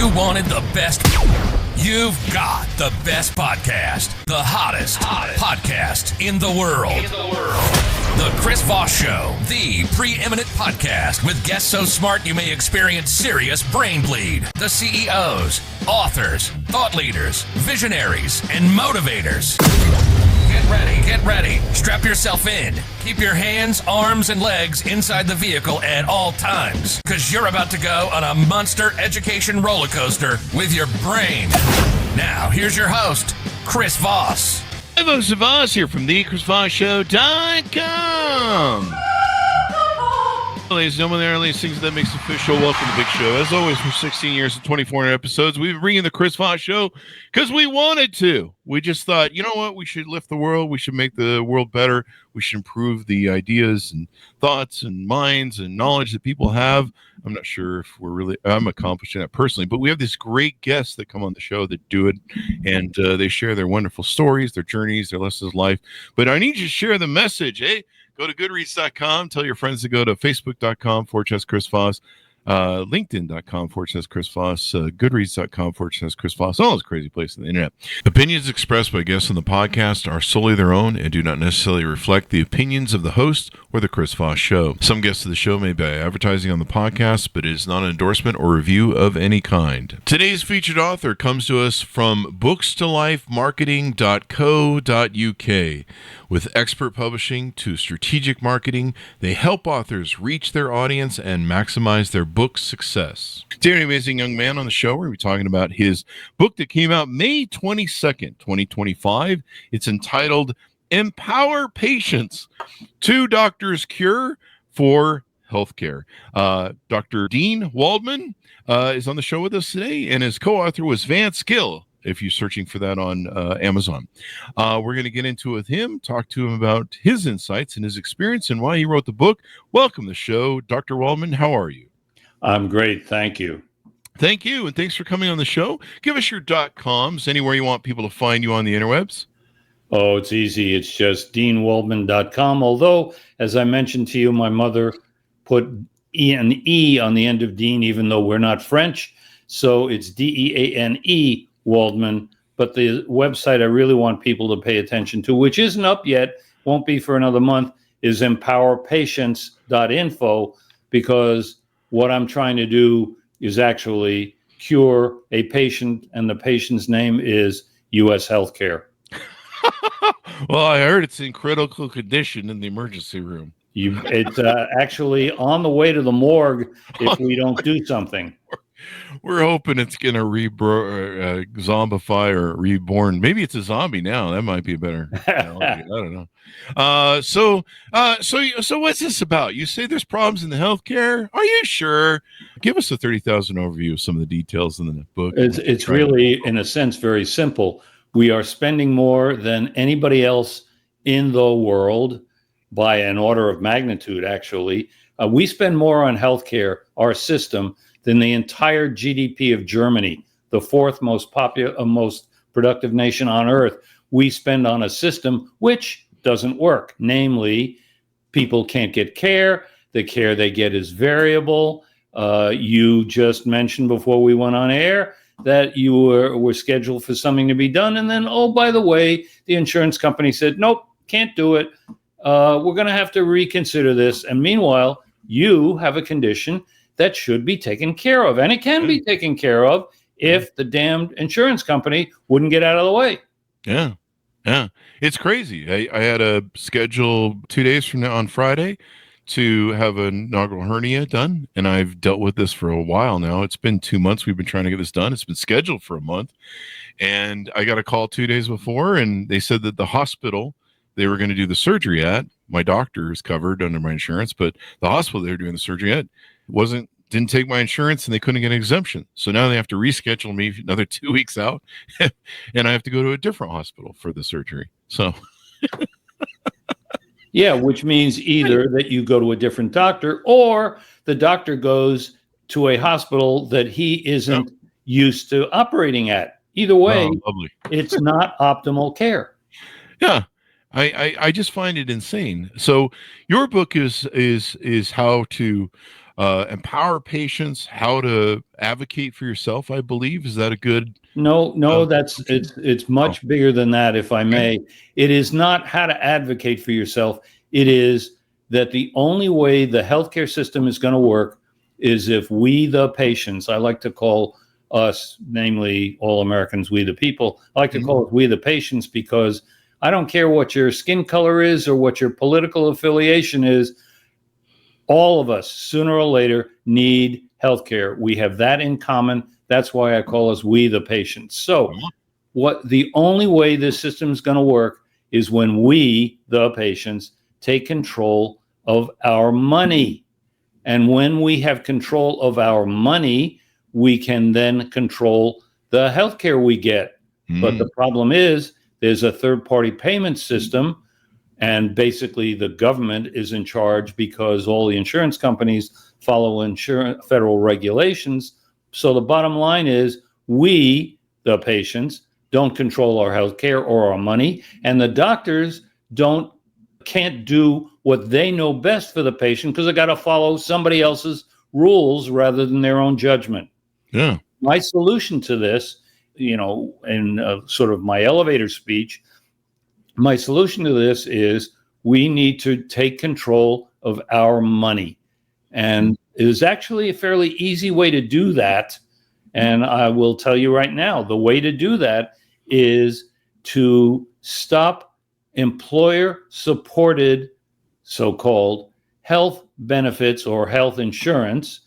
You wanted the best. You've got the best podcast. The hottest podcast in the world. The Chris Voss Show, the preeminent podcast with guests so smart you may experience serious brain bleed. The CEOs, authors, thought leaders, visionaries, and motivators. Get ready. Strap yourself in. Keep your hands, arms, and legs inside the vehicle at all times, because you're about to go on a monster education roller coaster with your brain. Now, here's your host, Chris Voss. Hi, folks, Voss here from the ChrisVossShow.com. Ladies and gentlemen, there are these things that makes official. Welcome to the big show. As always, for 16 years and 24 episodes, we've been bringing the Chris Voss Show because we wanted to. We just thought, you know what? We should lift the world. We should make the world better. We should improve the ideas and thoughts and minds and knowledge that people have. I'm not sure if I'm accomplishing that personally, but we have these great guests that come on the show that do it, and they share their wonderful stories, their journeys, their lessons of life. But I need you to share the message, eh? Go to goodreads.com. Tell your friends to go to facebook.com/Chris Voss, linkedin.com/Chris Voss, goodreads.com/Chris Voss, all those crazy places on the internet. Opinions expressed by guests on the podcast are solely their own and do not necessarily reflect the opinions of the host or the Chris Voss Show. Some guests of the show may be advertising on the podcast, but it is not an endorsement or review of any kind. Today's featured author comes to us from bookstolifemarketing.co.uk. With expert publishing to strategic marketing, they help authors reach their audience and maximize their book success. Today, an amazing young man on the show. We're going to be talking about his book that came out May 22nd, 2025. It's entitled Empower Patients, Two Doctors Cure for Healthcare. Dr. Deane Waldman is on the show with us today, and his co-author was Vance, if you're searching for that on Amazon. We're going to get into it with him, talk to him about his insights and his experience and why he wrote the book. Welcome to the show, Dr. Waldman. How are you? I'm great. Thank you. Thank you, and thanks for coming on the show. Give us your .coms, anywhere you want people to find you on the interwebs. Oh, it's easy. It's just DeaneWaldman.com. Although, as I mentioned to you, my mother put an E on the end of Deane, even though we're not French. So it's DEANE Waldman. But the website I really want people to pay attention to, which isn't up yet, won't be for another month, is empowerpatients.info, because what I'm trying to do is actually cure a patient, and the patient's name is U.S. Healthcare. Well, I heard it's in critical condition in the emergency room. It's actually on the way to the morgue if we don't do something. We're hoping it's going to zombify or reborn. Maybe it's a zombie now. That might be a better analogy. I don't know. So what's this about? You say there's problems in the healthcare. Are you sure? Give us a 30,000 overview of some of the details in the book. It's really, in a sense, very simple. We are spending more than anybody else in the world by an order of magnitude, actually. We spend more on healthcare, our system, than the entire GDP of Germany, the fourth most productive nation on earth. We spend on a system which doesn't work. Namely, people can't get care. The care they get is variable. You just mentioned before we went on air that you were scheduled for something to be done. And then, oh, by the way, the insurance company said, nope, can't do it. We're going to have to reconsider this. And meanwhile, you have a condition that should be taken care of. And it can be taken care of if the damned insurance company wouldn't get out of the way. Yeah. It's crazy. I had a schedule 2 days from now on Friday to have an inaugural hernia done. And I've dealt with this for a while now. It's been 2 months. We've been trying to get this done. It's been scheduled for a month. And I got a call 2 days before, and they said that the hospital they were going to do the surgery at, my doctor is covered under my insurance, but the hospital they were doing the surgery at didn't take my insurance, and they couldn't get an exemption. So now they have to reschedule me another 2 weeks out, and I have to go to a different hospital for the surgery. So yeah, which means either that you go to a different doctor, or the doctor goes to a hospital that he isn't used to operating at. Either way, it's not optimal care. Yeah. I just find it insane. So your book is how to empower patients, how to advocate for yourself, I believe. Is that a good? No, it's much bigger than that, if I may. It is not how to advocate for yourself. It is that the only way the healthcare system is going to work is if we, the patients, I like to call us, namely all Americans, we the people, I like to call it we the patients, because I don't care what your skin color is or what your political affiliation is. All of us, sooner or later, need healthcare. We have that in common. That's why I call us we the patients. So the only way this system is going to work is when we, the patients, take control of our money. And when we have control of our money, we can then control the healthcare we get. But the problem is there's a third-party payment system, and basically the government is in charge because all the insurance companies follow federal regulations. So the bottom line is we, the patients, don't control our healthcare or our money, and the doctors can't do what they know best for the patient because they got to follow somebody else's rules rather than their own judgment. Yeah. My solution to this, in sort of my elevator speech, my solution to this is we need to take control of our money. And it is actually a fairly easy way to do that. And I will tell you right now, the way to do that is to stop employer-supported so-called health benefits or health insurance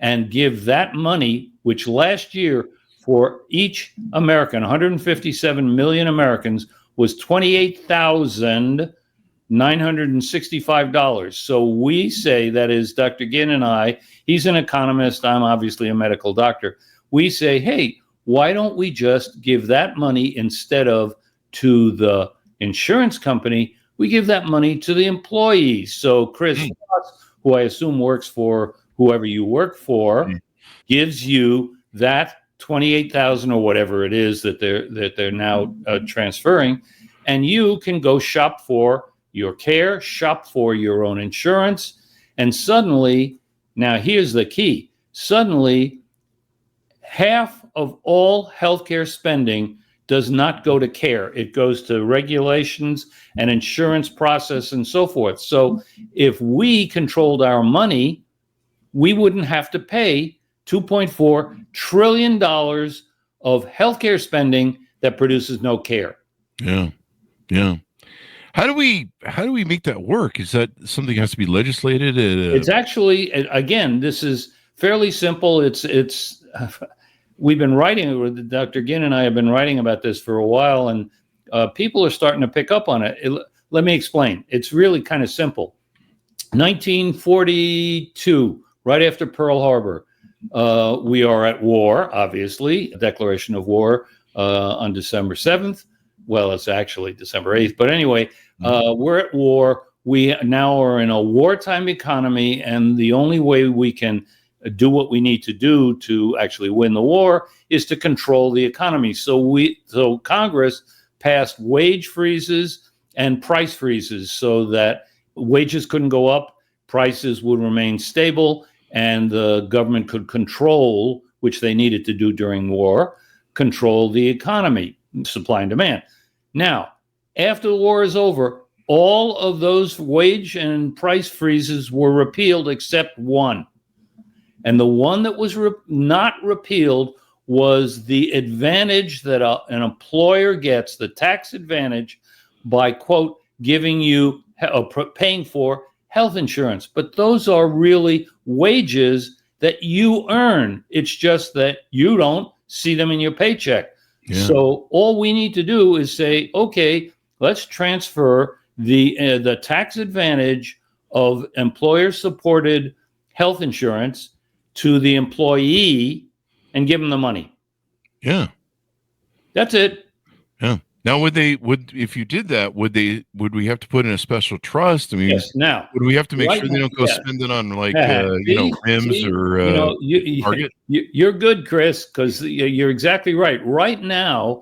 and give that money, which last year for each American, 157 million Americans, was $28,965. So we say, that is Dr. Ginn and I, he's an economist, I'm obviously a medical doctor. We say, hey, why don't we just give that money instead of to the insurance company, we give that money to the employees. So Chris Voss, who I assume works for whoever you work for, gives you that 28,000 or whatever it is that they're now transferring, and you can go shop for your care, shop for your own insurance, and suddenly, now here's the key, suddenly half of all healthcare spending does not go to care. It goes to regulations and insurance process and so forth. So if we controlled our money, we wouldn't have to pay $2.4 trillion of healthcare spending that produces no care. Yeah. Yeah. How do we make that work? Is that something that has to be legislated? It's actually, again, this is fairly simple. It's we've been writing, Dr. Ginn and I have been writing about this for a while, and people are starting to pick up on it. Let me explain. It's really kind of simple. 1942, right after Pearl Harbor, we are at war, obviously, a declaration of war on December 7th. Well, it's actually December 8th. But anyway, we're at war. We now are in a wartime economy, and the only way we can do what we need to do to actually win the war is to control the economy. So Congress passed wage freezes and price freezes so that wages couldn't go up, prices would remain stable, and the government could control, which they needed to do during war, control the economy, supply and demand. Now, after the war is over, all of those wage and price freezes were repealed except one. And the one that was not repealed was the advantage that an employer gets, the tax advantage, by, quote, giving you, paying for health insurance. But those are really wages that you earn. It's just that you don't see them in your paycheck. Yeah. So all we need to do is say, okay, let's transfer the tax advantage of employer-supported health insurance to the employee and give them the money. Yeah. That's it. Yeah. Now, if you did that, would we have to put in a special trust? I mean, yes. Now, would we have to make sure they don't go spend it on rims or Target? You're good, Chris, because you're exactly right. Right now,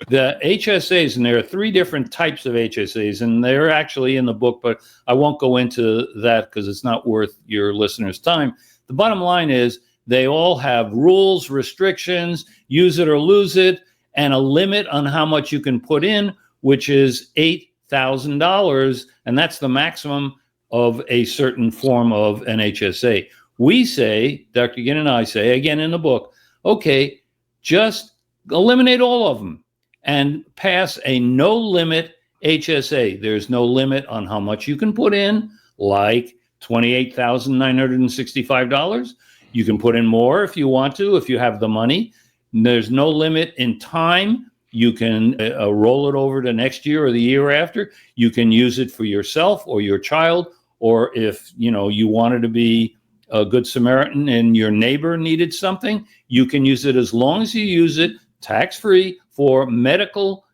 the HSAs, and there are three different types of HSAs, and they're actually in the book, but I won't go into that because it's not worth your listeners' time. The bottom line is they all have rules, restrictions, use it or lose it, and a limit on how much you can put in, which is $8,000. And that's the maximum of a certain form of an HSA. We say, Dr. Ginn and I say, again in the book, okay, just eliminate all of them and pass a no-limit HSA. There's no limit on how much you can put in, like $28,965. You can put in more if you want to, if you have the money. There's no limit in time. You can roll it over to next year or the year after. You can use it for yourself or your child, or if you wanted to be a good Samaritan and your neighbor needed something, you can use it as long as you use it tax-free for medical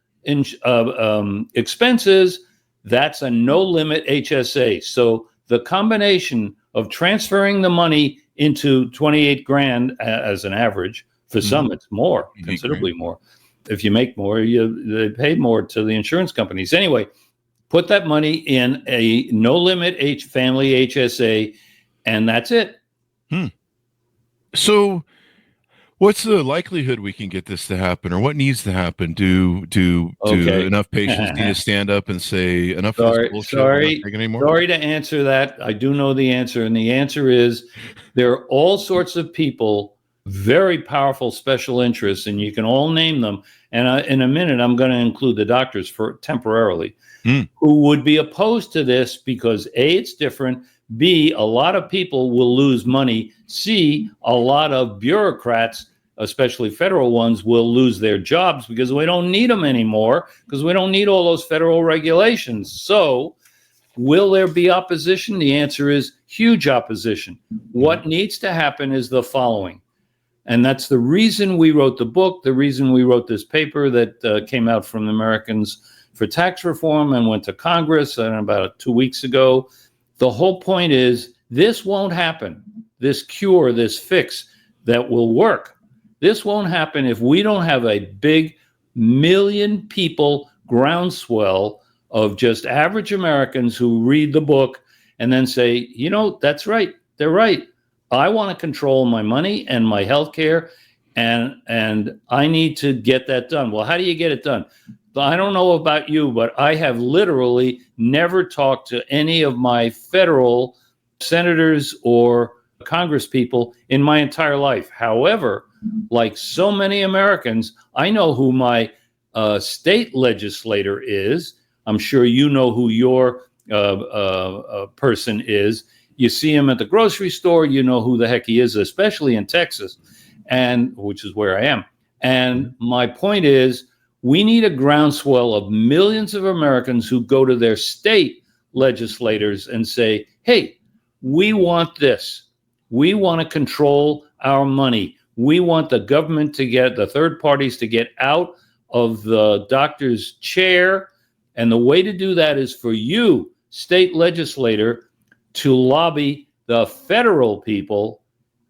expenses. That's a no-limit HSA. So the combination of transferring the money into 28 grand as an average, for some it's more, considerably more. If you make more, they pay more to the insurance companies. Anyway, put that money in a no-limit family HSA, and that's it. So what's the likelihood we can get this to happen, or what needs to happen? Do enough patients need to stand up and say, enough of this bullshit, we're not taking anymore? Sorry to answer that. I do know the answer, and the answer is there are all sorts of people, very powerful special interests, and you can all name them. And in a minute, I'm going to include the doctors for temporarily, who would be opposed to this because A, it's different. B, a lot of people will lose money. C, a lot of bureaucrats, especially federal ones, will lose their jobs because we don't need them anymore, because we don't need all those federal regulations. So will there be opposition? The answer is huge opposition. What needs to happen is the following. And that's the reason we wrote the book, the reason we wrote this paper that came out from the Americans for Tax Reform and went to Congress about 2 weeks ago. The whole point is this won't happen. This cure, this fix that will work. This won't happen if we don't have a big million people groundswell of just average Americans who read the book and then say, that's right. They're right. I want to control my money and my health care, and I need to get that done. Well, how do you get it done? I don't know about you, but I have literally never talked to any of my federal senators or Congress people in my entire life. However, like so many Americans, I know who my state legislator is. I'm sure you know who your person is. You see him at the grocery store, you know who the heck he is, especially in Texas, and which is where I am. And my point is, we need a groundswell of millions of Americans who go to their state legislators and say, hey, we want this. We want to control our money. We want the government to get, the third parties to get out of the doctor's chair. And the way to do that is for you, state legislator, to lobby the federal people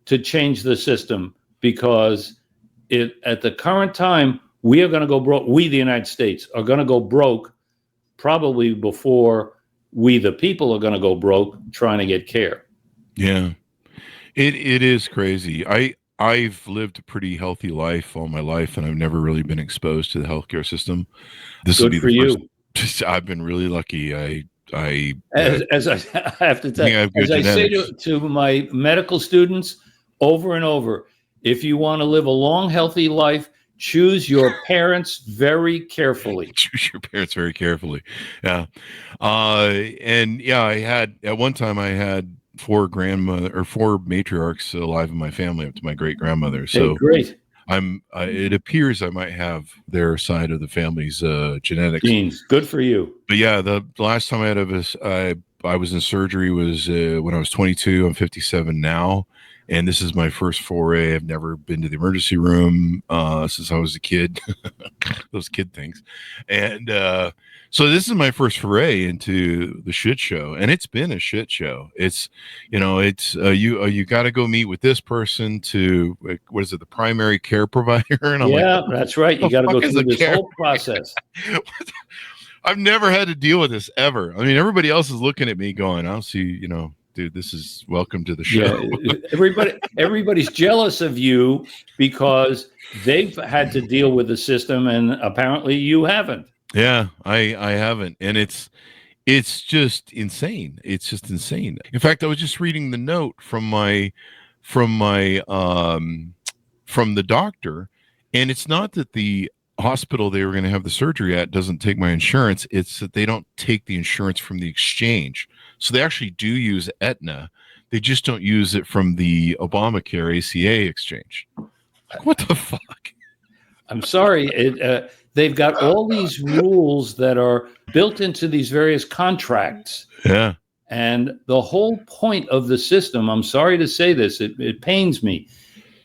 to change the system, because at the current time, we are going to go broke. We, the United States, are going to go broke probably before we, the people, are going to go broke trying to get care. Yeah, it is crazy. I've lived a pretty healthy life all my life, and I've never really been exposed to the healthcare system. This Good will be for the you. first. I've been really lucky. As I have to tell you, as I say to my medical students over and over, if you want to live a long, healthy life, choose your parents very carefully. Choose your parents very carefully. Yeah. And yeah, at one time I had four matriarchs alive in my family up to my great grandmother. So hey, great. It appears I might have their side of the family's genetics. Genes. Good for you. But yeah, the last time I was in surgery was when I was 22. I'm 57 now. And this is my first foray. I've never been to the emergency room since I was a kid. Those kid things. And so this is my first foray into the shit show, and it's been a shit show. It's you got to go meet with this person to what is it, the primary care provider? And I'm that's right. You got to go through this whole process. I've never had to deal with this ever. I mean, everybody else is looking at me going, I don't see, dude, this is welcome to the show. Yeah, everybody's jealous of you because they've had to deal with the system, and apparently you haven't. Yeah, I haven't, and it's just insane. It's just insane. In fact, I was just reading the note from the doctor, and it's not that the hospital they were going to have the surgery at doesn't take my insurance. It's that they don't take the insurance from the exchange. So they actually do use Aetna. They just don't use it from the Obamacare ACA exchange. Like, what the fuck? I'm sorry. They've got all these rules that are built into these various contracts. Yeah. And the whole point of the system, I'm sorry to say this, it pains me.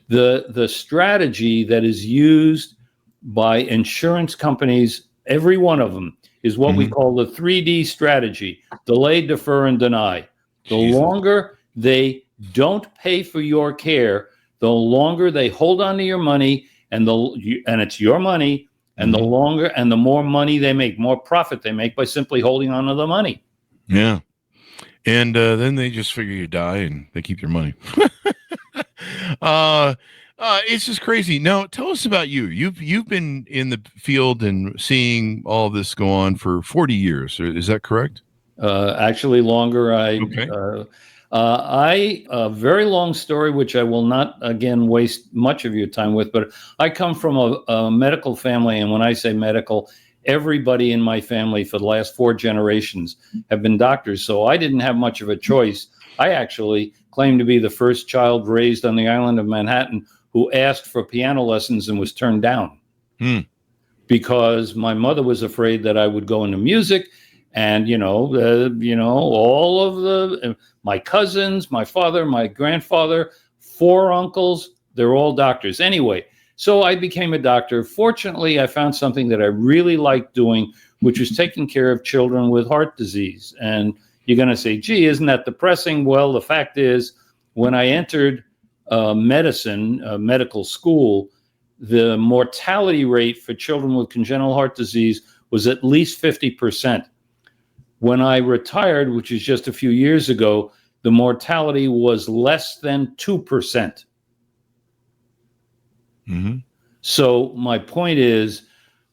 The strategy that is used by insurance companies, every one of them, is what we call the 3D strategy: delay, defer, and deny. The longer they don't pay for your care, the longer they hold on to your money, and it's your money, and the longer and the more money they make, more profit they make by simply holding on to the money. Yeah. And then they just figure you die and they keep your money. It's just crazy. Now, tell us about you. You've been in the field and seeing all this go on for 40 years. Is that correct? Actually, longer. A very long story, which I will not again waste much of your time with. But I come from a medical family, and when I say medical, everybody in my family for the last 4 generations have been doctors. So I didn't have much of a choice. I actually claim to be the first child raised on the island of Manhattan who asked for piano lessons and was turned down because my mother was afraid that I would go into music. And, all of my cousins, my father, my grandfather, 4 uncles, they're all doctors. Anyway, so I became a doctor. Fortunately, I found something that I really liked doing, which was taking care of children with heart disease. And you're going to say, gee, isn't that depressing? Well, the fact is, when I entered medical school, the mortality rate for children with congenital heart disease was at least 50%. When I retired, which is just a few years ago, the mortality was less than 2%. So my point is,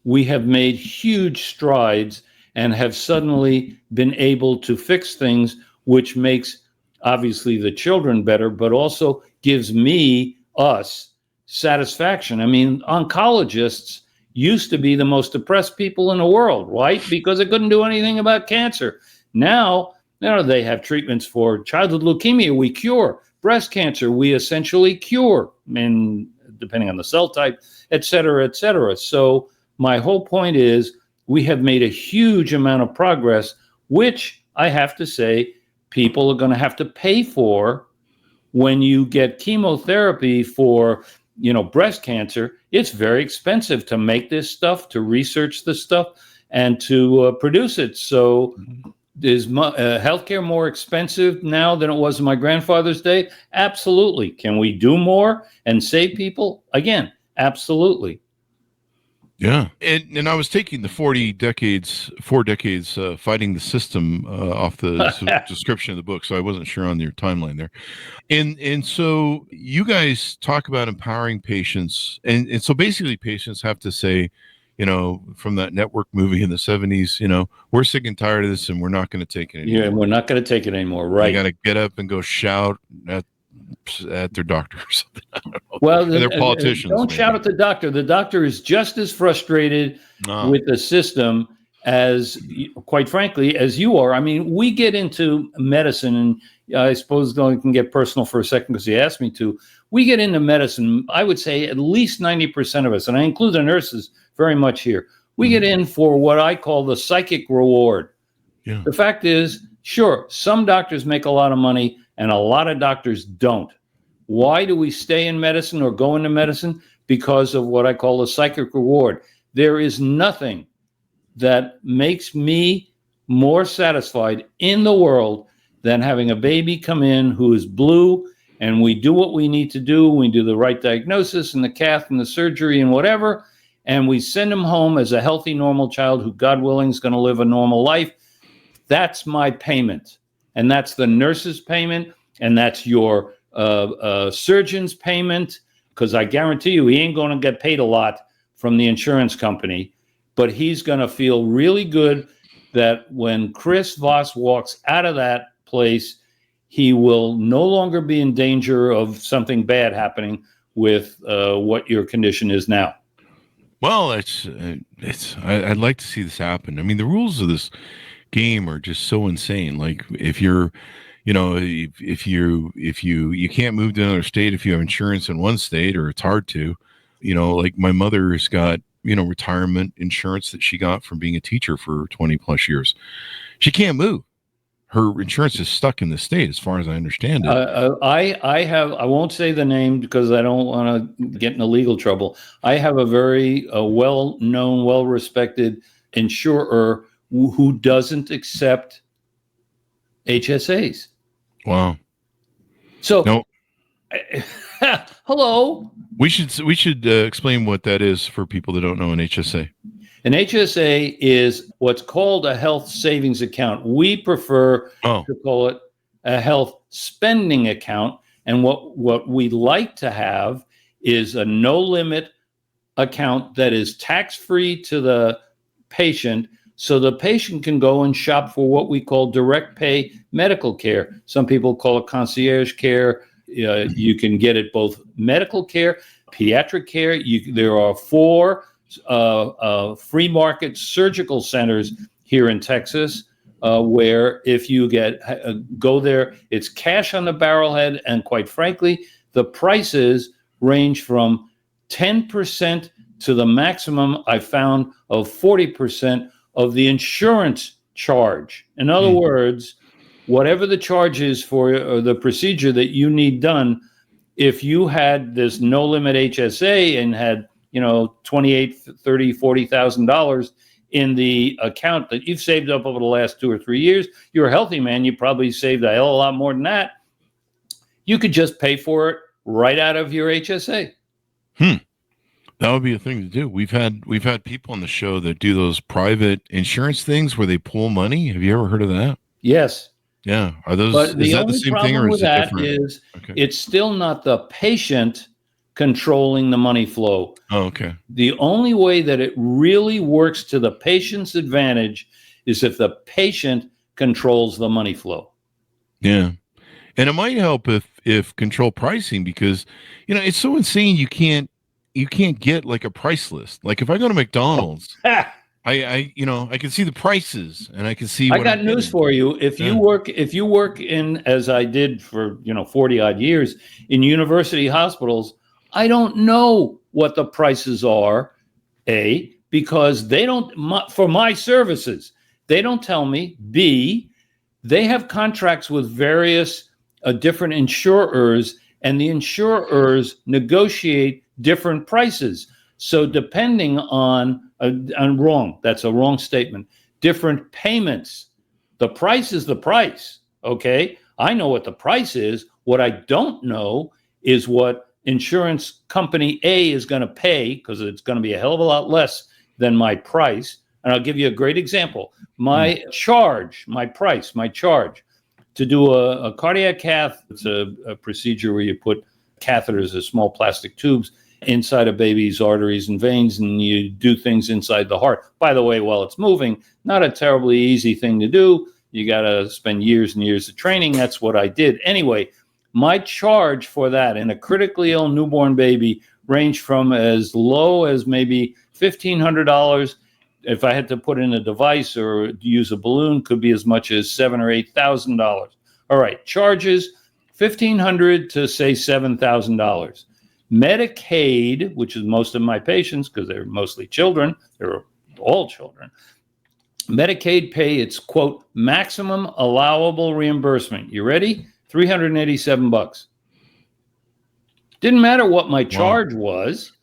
we have made huge strides and have suddenly been able to fix things, which makes obviously the children better, but also gives us satisfaction. I mean, oncologists used to be the most depressed people in the world, right? Because they couldn't do anything about cancer. Now, they have treatments for childhood leukemia, we cure. Breast cancer, we essentially cure, and depending on the cell type, et cetera, et cetera. So my whole point is, we have made a huge amount of progress, which I have to say, people are going to have to pay for. When you get chemotherapy for, breast cancer, it's very expensive to make this stuff, to research this stuff, and to produce it. So is healthcare more expensive now than it was in my grandfather's day? Absolutely. Can we do more and save people? Again, absolutely. Yeah. And I was taking the 4 decades fighting the system off the description of the book, so I wasn't sure on your timeline there. And so you guys talk about empowering patients, and so basically patients have to say, from that network movie in the 70s, we're sick and tired of this and we're not going to take it anymore. Yeah, we're not going to take it anymore, right? You got to get up and go shout at their doctor or something. I don't know. Well, they're politicians. Don't shout at the doctor. The doctor is just as frustrated with the system as, quite frankly, as you are. I mean, we get into medicine, and I suppose I can get personal for a second because he asked me to. We get into medicine, I would say at least 90% of us, and I include the nurses very much here. We get in for what I call the psychic reward. Yeah. The fact is, sure, some doctors make a lot of money and a lot of doctors don't. Why do we stay in medicine or go into medicine? Because of what I call the psychic reward. There is nothing that makes me more satisfied in the world than having a baby come in who is blue, and we do what we need to do. We do the right diagnosis and the cath and the surgery and whatever, and we send him home as a healthy, normal child who, God willing, is going to live a normal life. That's my payment. and that's the nurse's payment, and that's your surgeon's payment, because I guarantee you he ain't going to get paid a lot from the insurance company, but he's going to feel really good that when Chris Voss walks out of that place, he will no longer be in danger of something bad happening with what your condition is now. Well, I'd like to see this happen. I mean, the rules of this game are just so insane. Like if you're, if you can't move to another state if you have insurance in one state, or it's hard to, like my mother has got, retirement insurance that she got from being a teacher for 20 plus years. She can't move. Her insurance is stuck in the state, as far as I understand it. I won't say the name because I don't want to get into legal trouble. I have a very well-known, well-respected insurer who doesn't accept HSAs. Wow. So, no. Hello. We should explain what that is for people that don't know an HSA. An HSA is what's called a health savings account. We prefer to call it a health spending account. And what we like to have is a no limit account that is tax-free to the patient, so the patient can go and shop for what we call direct pay medical care. Some people call it concierge care. You can get it both medical care, pediatric care. There are 4 free market surgical centers here in Texas, where if you go there, it's cash on the barrelhead, and quite frankly, the prices range from 10% to the maximum I found of 40% of the insurance charge. In other words, whatever the charge is for the procedure that you need done, if you had this no limit HSA and had $28,000, $30,000, $40,000 in the account that you've saved up over the last 2 or 3 years, you're a healthy man. You probably saved a hell of a lot more than that. You could just pay for it right out of your HSA. That would be a thing to do. We've had people on the show that do those private insurance things where they pool money. Have you ever heard of that? Yes. Yeah. Are those? But is that the same thing, or is it different? Is it's still not the patient controlling the money flow. Oh, okay. The only way that it really works to the patient's advantage is if the patient controls the money flow. Yeah. And it might help if control pricing, because it's so insane you can't get like a price list. Like if I go to McDonald's, I can see the prices, and I can see. I got news for you. If you work in, as I did for 40 odd years, in university hospitals, I don't know what the prices are. Because they don't, for my services, they don't tell me. B, they have contracts with various different insurers, and the insurers negotiate different prices. So depending on wrong, that's a wrong statement. Different payments. The price is the price. Okay. I know what the price is. What I don't know is what insurance company A is going to pay, because it's going to be a hell of a lot less than my price. And I'll give you a great example. My charge to do a cardiac cath. It's a procedure where you put catheters as small plastic tubes inside a baby's arteries and veins, and you do things inside the heart. By the way, while it's moving, not a terribly easy thing to do. You got to spend years and years of training. That's what I did. Anyway, my charge for that in a critically ill newborn baby ranged from as low as maybe $1,500. If I had to put in a device or use a balloon, could be as much as $7,000 or $8,000. All right, charges $1,500 to say $7,000. Medicaid, which is most of my patients, because they're mostly children, they're all children. Medicaid pay its quote maximum allowable reimbursement. You ready? $387. Didn't matter what my charge was.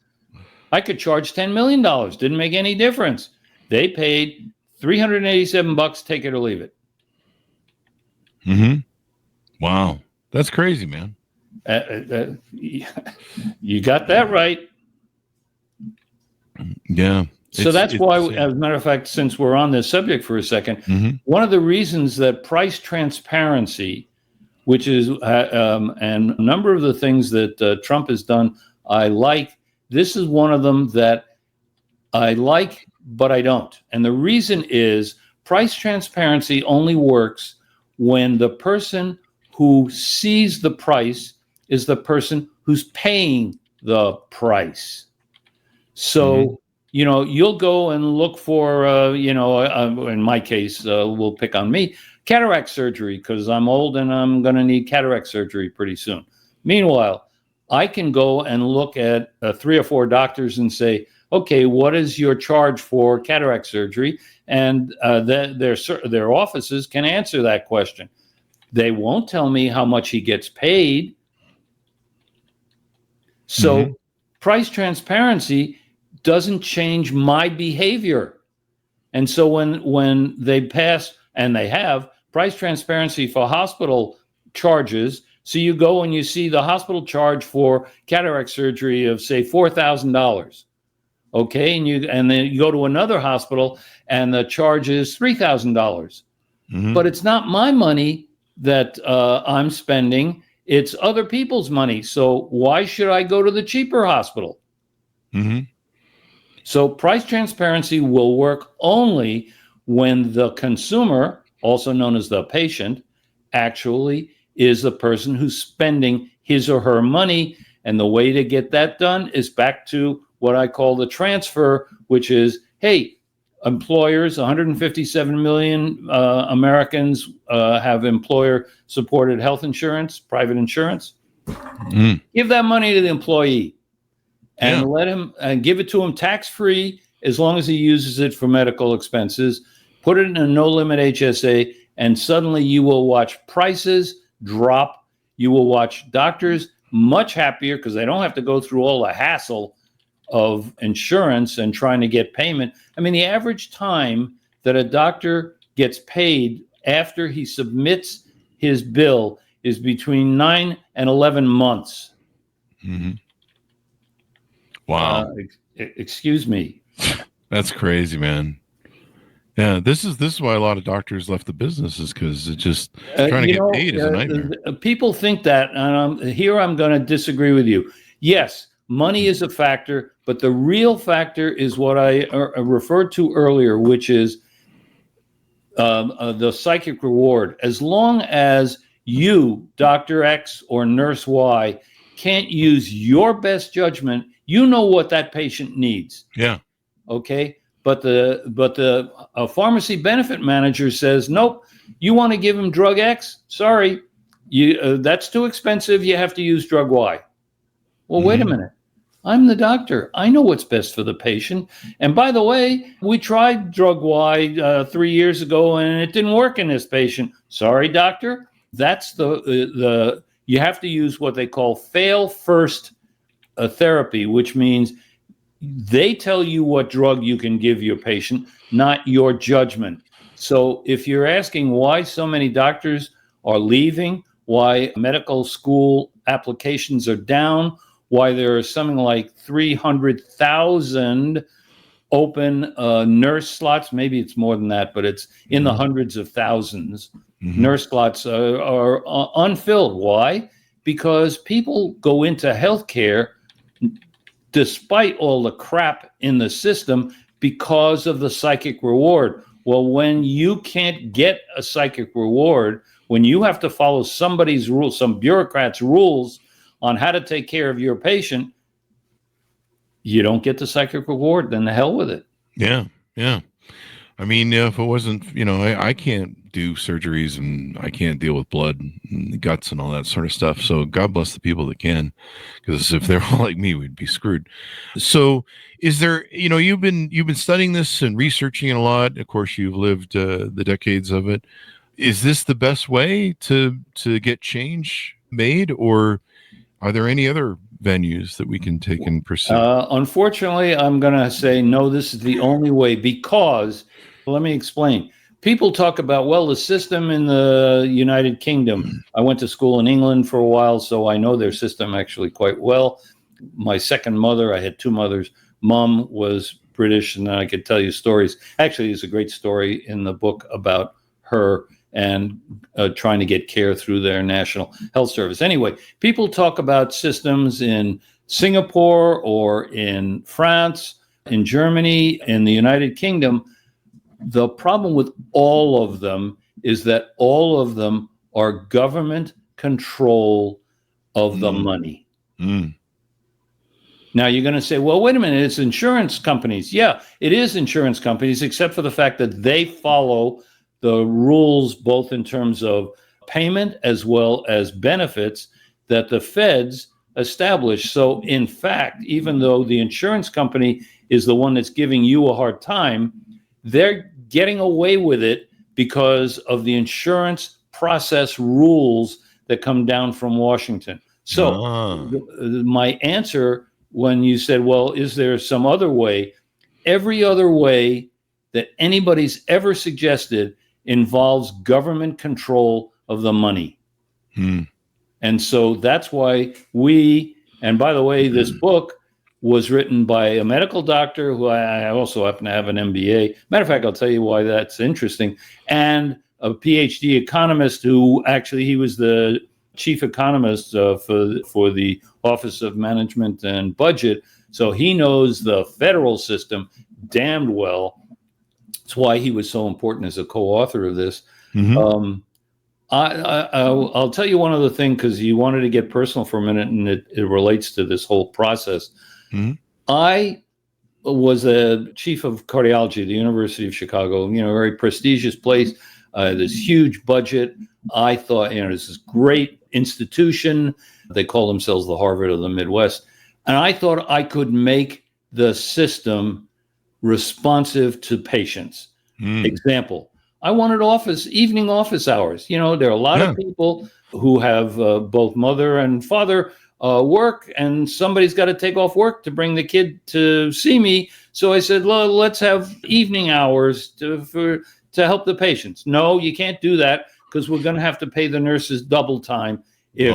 I could charge $10 million. Didn't make any difference. They paid $387. Take it or leave it. Wow, that's crazy, man. You got that right. Yeah. So that's why, as a matter of fact, since we're on this subject for a second, one of the reasons that price transparency, which is, and a number of the things that Trump has done, I like. This is one of them that I like, but I don't. And the reason is price transparency only works when the person who sees the price is the person who's paying the price. So, you'll go and look for, in my case, we'll pick on me, cataract surgery, because I'm old and I'm going to need cataract surgery pretty soon. Meanwhile, I can go and look at 3 or 4 doctors and say, okay, what is your charge for cataract surgery? And their offices can answer that question. They won't tell me how much he gets paid. So price transparency doesn't change my behavior. And so when they pass, and they have, price transparency for hospital charges, so you go and you see the hospital charge for cataract surgery of, say, $4,000. Okay, and then you go to another hospital and the charge is $3,000. But it's not my money that I'm spending. It's other people's money. So why should I go to the cheaper hospital? So price transparency will work only when the consumer, also known as the patient, actually is the person who's spending his or her money. And the way to get that done is back to what I call the transfer, which is, hey, employers, 157 million Americans have employer-supported health insurance, private insurance. Give that money to the employee and let him, and give it to him tax-free as long as he uses it for medical expenses. Put it in a no-limit HSA, and suddenly you will watch prices drop. You will watch doctors much happier because they don't have to go through all the hassle of insurance and trying to get payment. I mean, the average time that a doctor gets paid after he submits his bill is between 9 and 11 months. Wow. Excuse me. That's crazy, man. Yeah, this is why a lot of doctors left the business, is because it's just trying to get paid is a nightmare. People think that, and here I'm going to disagree with you. Yes, money is a factor, but the real factor is what I referred to earlier, which is the psychic reward. As long as you, Dr. X or Nurse Y, can't use your best judgment, you know what that patient needs. Yeah. Okay. But the pharmacy benefit manager says, nope, you want to give him drug X? Sorry, that's too expensive. You have to use drug Y. Well, wait a minute. I'm the doctor. I know what's best for the patient. And by the way, we tried drug Y 3 years ago and it didn't work in this patient. Sorry, doctor. That's the you have to use what they call fail first therapy, which means they tell you what drug you can give your patient, not your judgment. So if you're asking why so many doctors are leaving, why medical school applications are down, why there are something like 300,000 open nurse slots, maybe it's more than that, but it's in the hundreds of thousands. Nurse slots are unfilled. Why? Because people go into healthcare despite all the crap in the system because of the psychic reward. Well, when you can't get a psychic reward, when you have to follow somebody's rules, some bureaucrat's rules on how to take care of your patient, you don't get the psychic reward, then the hell with it. Yeah. Yeah. I mean, if it wasn't, I can't do surgeries and I can't deal with blood and guts and all that sort of stuff. So God bless the people that can, because if they're all like me, we'd be screwed. So is there, you've been studying this and researching it a lot. Of course, you've lived the decades of it. Is this the best way to get change made, or are there any other venues that we can take and pursue? Unfortunately, I'm going to say no, this is the only way, because let me explain. People talk about, well, the system in the United Kingdom. I went to school in England for a while, so I know their system actually quite well. My second mother, I had two mothers. Mom was British, and I could tell you stories. Actually, there's a great story in the book about her and trying to get care through their National Health Service. Anyway, people talk about systems in Singapore or in France, in Germany, in the United Kingdom. The problem with all of them is that all of them are government control of the money. Now you're going to say, well, wait a minute, it's insurance companies. Yeah, it is insurance companies, except for the fact that they follow the rules, both in terms of payment as well as benefits that the feds establish. So in fact, even though the insurance company is the one that's giving you a hard time, they're getting away with it because of the insurance process rules that come down from Washington. So my answer when you said, well, is there some other way? Every other way that anybody's ever suggested involves government control of the money. And so that's why and by the way, this book was written by a medical doctor who I also happen to have an MBA. Matter of fact, I'll tell you why that's interesting. And a PhD economist who actually, he was the chief economist for the Office of Management and Budget. So he knows the federal system damned well. That's why he was so important as a co-author of this. I'll tell you one other thing, because you wanted to get personal for a minute, and it relates to this whole process. I was a chief of cardiology at the University of Chicago, a very prestigious place, this huge budget. I thought, this is great institution. They call themselves the Harvard of the Midwest. And I thought I could make the system responsive to patients. Example, I wanted evening office hours. There are a lot of people who have both mother and father work, and somebody's got to take off work to bring the kid to see me. So I said, well, let's have evening hours to help the patients. No, you can't do that, because we're going to have to pay the nurses double time if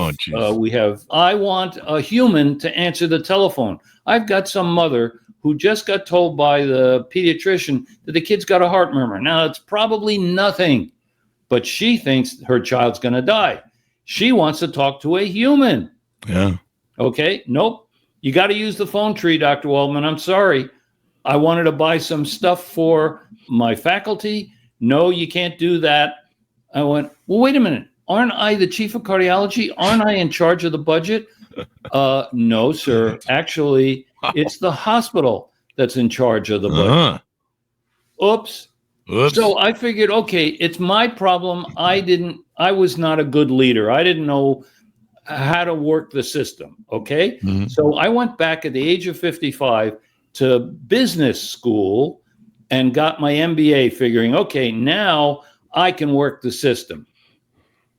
I want a human to answer the telephone. I've got some mother who just got told by the pediatrician that the kid's got a heart murmur. Now, it's probably nothing, but she thinks her child's going to die. She wants to talk to a human. Okay. Nope. You got to use the phone tree, Dr. Waldman. I'm sorry. I wanted to buy some stuff for my faculty. No, you can't do that. I went, well, wait a minute. Aren't I the chief of cardiology? Aren't I in charge of the budget? No, sir. Actually, it's the hospital that's in charge of the budget. Oops. So I figured, okay, it's my problem. I was not a good leader. I didn't know how to work the system. Okay. So I went back at the age of 55 to business school and got my MBA, figuring, okay, now I can work the system.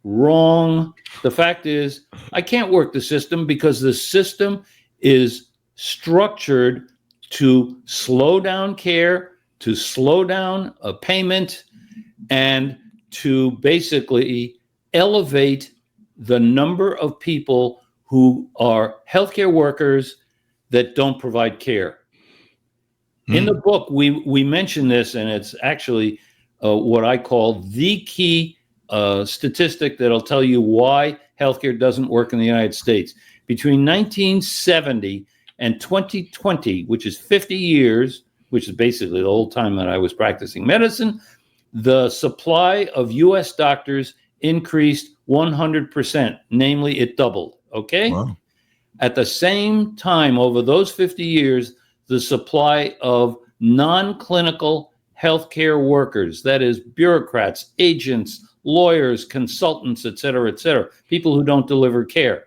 Wrong. The fact is, I can't work the system because the system is structured to slow down care, to slow down a payment, and to basically elevate the number of people who are healthcare workers that don't provide care. In the book, we mention this, and it's actually what I call the key statistic that'll tell you why healthcare doesn't work in the United States. Between 1970 and 2020, which is 50 years, which is basically the whole time that I was practicing medicine, the supply of U.S. doctors increased 100%, namely it doubled, okay? Wow. At the same time, over those 50 years, the supply of non-clinical healthcare workers, that is bureaucrats, agents, lawyers, consultants, et cetera, people who don't deliver care,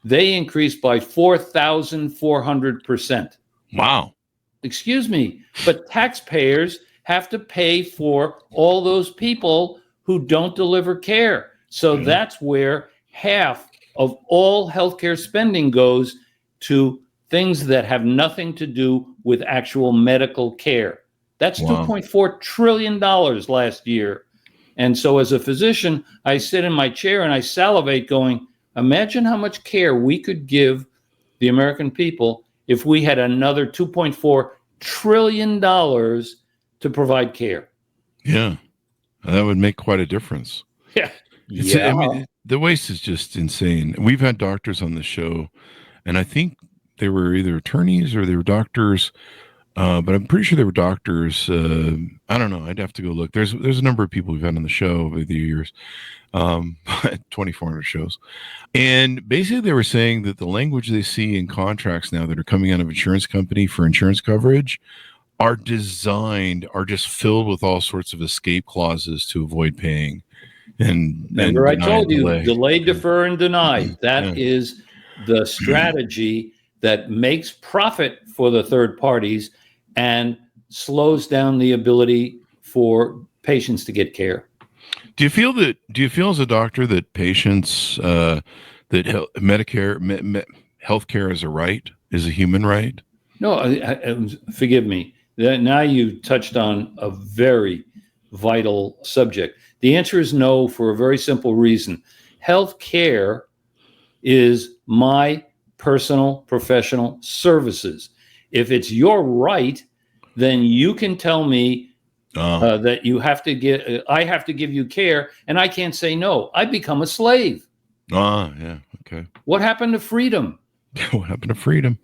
they increased by 4,400%. Wow. Excuse me, but taxpayers have to pay for all those people who don't deliver care. So that's where half of all healthcare spending goes to things that have nothing to do with actual medical care. That's $2.4 trillion last year. And so as a physician, I sit in my chair and I salivate going, imagine how much care we could give the American people if we had another $2.4 trillion to provide care. Yeah, that would make quite a difference. Yeah. I mean, the waste is just insane. We've had doctors on the show, and I think they were either attorneys or they were doctors, but I'm pretty sure they were doctors. I don't know. I'd have to go look. There's a number of people we've had on the show over the years, 2,400 shows. And basically they were saying that the language they see in contracts now that are coming out of insurance company for insurance coverage are just filled with all sorts of escape clauses to avoid paying. And remember, I told you, delay, defer, and deny. That is the strategy that makes profit for the third parties and slows down the ability for patients to get care. Do you feel as a doctor that patients, that Medicare, healthcare is a right, is a human right? No, forgive me. Now you touched on a very vital subject. The answer is no, for a very simple reason. Healthcare is my personal professional services. If it's your right, then you can tell me that you have to get. I have to give you care, and I can't say no. I become a slave. Yeah. Okay. What happened to freedom? What happened to freedom?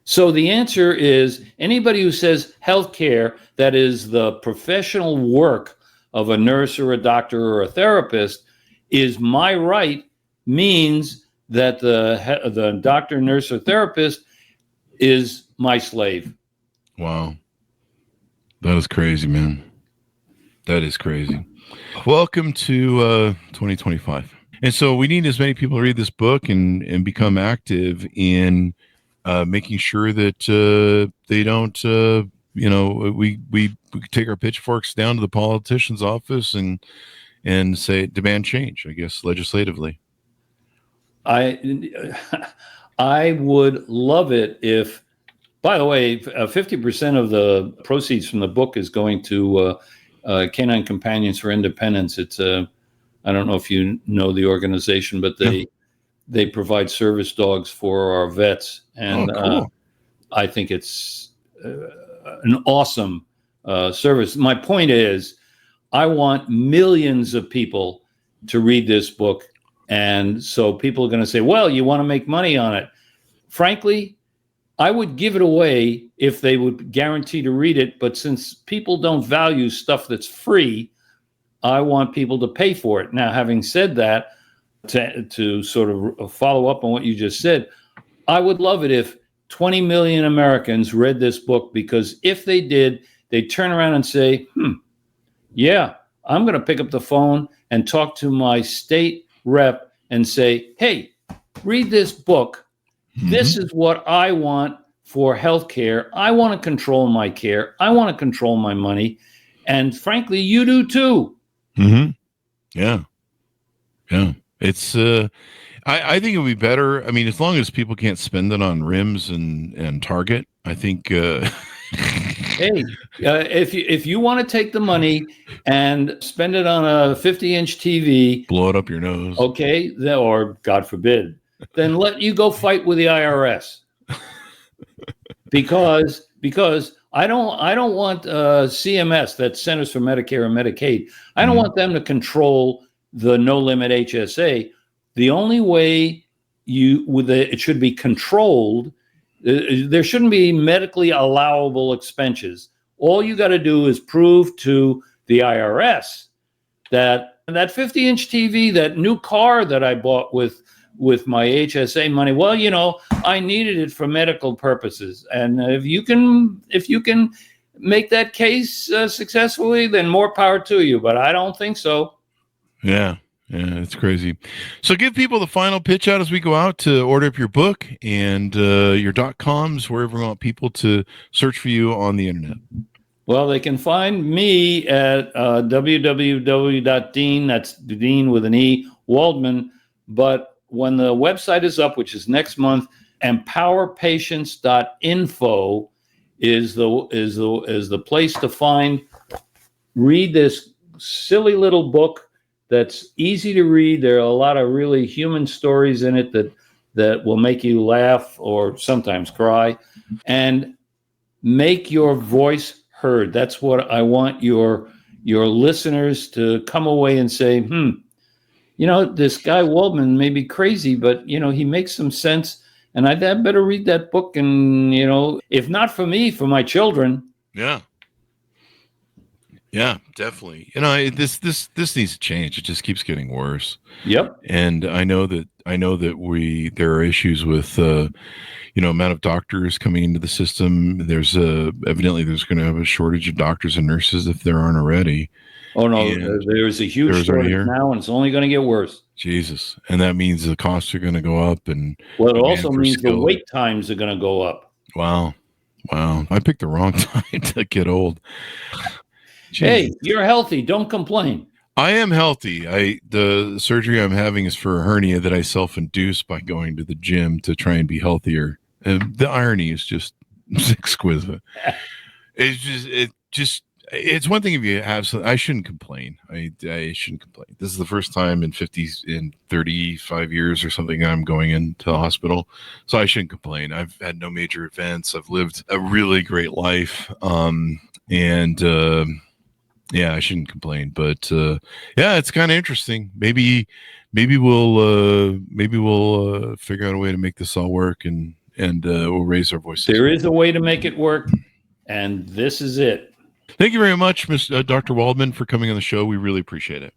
So the answer is anybody who says healthcare, that is the professional work of a nurse or a doctor or a therapist, is my right, means that the doctor, nurse, or therapist is my slave. Wow. That is crazy, man. That is crazy. Welcome to 2025. And so we need as many people to read this book and become active in making sure that they don't, we take our pitchforks down to the politician's office and say, demand change, I guess, legislatively. I would love it if, by the way, 50% of the proceeds from the book is going to Canine Companions for Independence. It's I don't know if you know the organization, but they provide service dogs for our vets, and cool. I think it's an awesome service. My point is, I want millions of people to read this book, and so people are going to say, well, you want to make money on it. Frankly, I would give it away if they would guarantee to read it, but since people don't value stuff that's free, I want people to pay for it. Now, having said that, to sort of follow up on what you just said, I would love it if 20 million Americans read this book, because if they did, they'd turn around and say, yeah, I'm going to pick up the phone and talk to my state rep and say, hey, read this book. Mm-hmm. This is what I want for healthcare. I want to control my care. I want to control my money. And frankly, you do too. Mm-hmm. Yeah. Yeah. It's, I think it would be better. I mean, as long as people can't spend it on rims and Target, I think, hey, if you want to take the money and spend it on a 50-inch TV, blow it up your nose. Okay. Or God forbid, then let you go fight with the IRS because I don't want CMS, that Centers for Medicare and Medicaid. I don't want them to control the no limit HSA. The only way it should be controlled, there shouldn't be medically allowable expenses. All you got to do is prove to the IRS that 50-inch TV, that new car that I bought with my HSA money, well, I needed it for medical purposes. And if you can make that case successfully, then more power to you. But I don't think so. Yeah, it's crazy. So give people the final pitch out as we go out to order up your book and your .coms, wherever you want people to search for you on the internet. Well, they can find me at www.Deane, that's Deane with an E, Waldman. But when the website is up, which is next month, empowerpatients.info is the place to read this silly little book that's easy to read. There are a lot of really human stories in it that that will make you laugh or sometimes cry, and make your voice heard. That's what I want your listeners to come away and say, this guy Waldman may be crazy, but, he makes some sense. And I better read that book. And, if not for me, for my children. Yeah. Yeah, definitely. This needs to change. It just keeps getting worse. Yep. And I know that there are issues with, amount of doctors coming into the system. There's evidently there's going to have a shortage of doctors and nurses if there aren't already. Oh no, there's a huge shortage now, and it's only going to get worse. Jesus, and that means the costs are going to go up, and it also means the wait times are going to go up. Wow, I picked the wrong time to get old. Jesus. Hey, you're healthy. Don't complain. I am healthy. The surgery I'm having is for a hernia that I self-induced by going to the gym to try and be healthier. And the irony is just exquisite. It's one thing if you have something. I shouldn't complain. I shouldn't complain. This is the first time in 35 years or something I'm going into the hospital, so I shouldn't complain. I've had no major events. I've lived a really great life, yeah, I shouldn't complain. But yeah, it's kind of interesting. Maybe we'll figure out a way to make this all work, and we'll raise our voices. There is a way to make it work, and this is it. Thank you very much, Dr. Waldman, for coming on the show. We really appreciate it.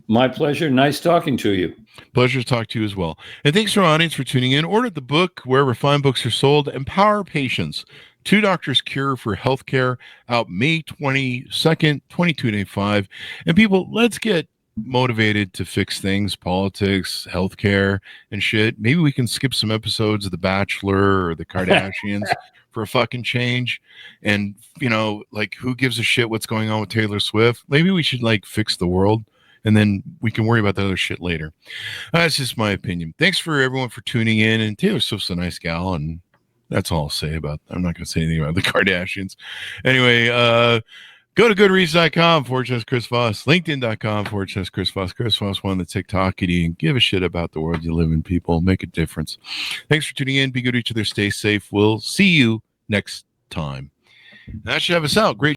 My pleasure. Nice talking to you. Pleasure to talk to you as well. And thanks to our audience for tuning in. Order the book wherever fine books are sold. Empower Patients. 2 Doctors Cure for Healthcare, out May 22nd, 2285. And people, let's get motivated to fix things, politics, healthcare, and shit. Maybe we can skip some episodes of The Bachelor or The Kardashians for a fucking change. And, who gives a shit what's going on with Taylor Swift? Maybe we should, fix the world, and then we can worry about the other shit later. That's just my opinion. Thanks for everyone for tuning in. And Taylor Swift's a nice gal, and that's all I'll say about. I'm not going to say anything about the Kardashians. Anyway, go to goodreads.com/Chris Voss, LinkedIn.com/Chris Voss, Chris Voss on the TikTokity, and give a shit about the world you live in, people. Make a difference. Thanks for tuning in. Be good to each other. Stay safe. We'll see you next time. That should have us out. Great.